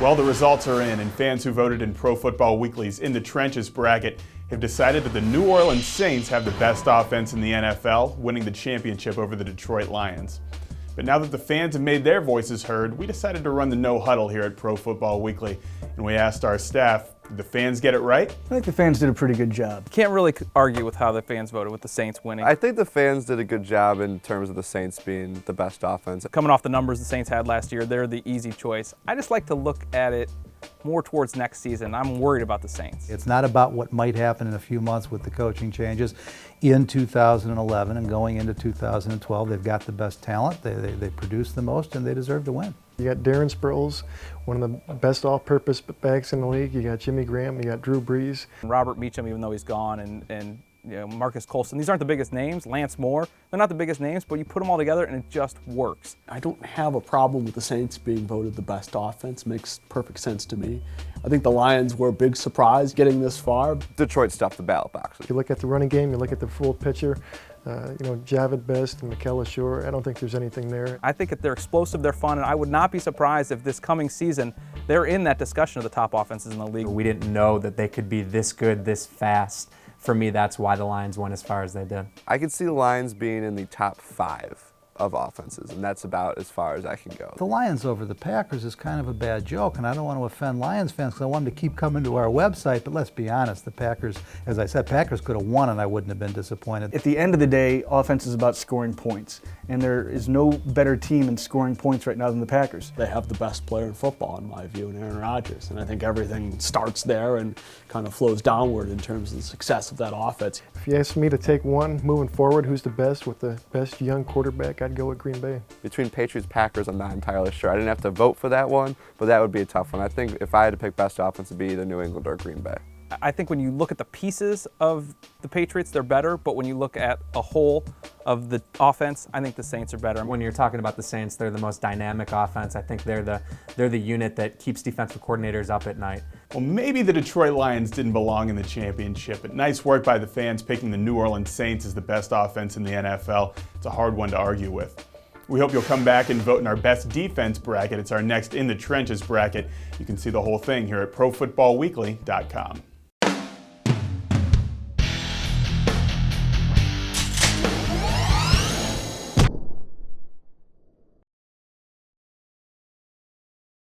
Well, the results are in, and fans who voted in Pro Football Weekly's In the Trenches bracket have decided that the New Orleans Saints have the best offense in the NFL, winning the championship over the Detroit Lions. But now that the fans have made their voices heard, we decided to run the No Huddle here at Pro Football Weekly, and we asked our staff, did the fans get it right? I think the fans did a pretty good job. Can't really argue with how the fans voted with the Saints winning. I think the fans did a good job in terms of the Saints being the best offense. Coming off the numbers the Saints had last year, they're the easy choice. I just like to look at it more towards next season. I'm worried about the Saints. It's not about what might happen in a few months with the coaching changes in 2011 and going into 2012. They've got the best talent, they produce the most, and they deserve to win. You got Darren Sproles, one of the best all-purpose backs in the league. You got Jimmy Graham, you got Drew Brees. Robert Meacham, even though he's gone, and you know, Marcus Colston. These aren't the biggest names. Lance Moore, they're not the biggest names, but you put them all together and it just works. I don't have a problem with the Saints being voted the best offense. Makes perfect sense to me. I think the Lions were a big surprise getting this far. Detroit stuffed the ballot box. If you look at the running game, you look at the full picture, Javid Best and Mikel Ashore, I don't think there's anything there. I think that they're explosive, they're fun, and I would not be surprised if this coming season they're in that discussion of the top offenses in the league. We didn't know that they could be this good, this fast. For me, that's why the Lions went as far as they did. I could see the Lions being in the top 5 of offenses, and that's about as far as I can go. The Lions over the Packers is kind of a bad joke, and I don't want to offend Lions fans because I want them to keep coming to our website, but let's be honest, the Packers, as I said, Packers could have won and I wouldn't have been disappointed. At the end of the day, offense is about scoring points, and there is no better team in scoring points right now than the Packers. They have the best player in football, in my view, in Aaron Rodgers, and I think everything starts there and kind of flows downward in terms of the success of that offense. If you ask me to take one moving forward, who's the best with the best young quarterback, I'd go with Green Bay. Between Patriots Packers, I'm not entirely sure. I didn't have to vote for that one, but that would be a tough one. I think if I had to pick best offense, it'd be either New England or Green Bay. I think when you look at the pieces of the Patriots, they're better, but when you look at a whole of the offense, I think the Saints are better. When you're talking about the Saints, they're the most dynamic offense. I think they're the unit that keeps defensive coordinators up at night. Well, maybe the Detroit Lions didn't belong in the championship, but nice work by the fans picking the New Orleans Saints as the best offense in the NFL. It's a hard one to argue with. We hope you'll come back and vote in our best defense bracket. It's our next In the Trenches bracket. You can see the whole thing here at ProFootballWeekly.com.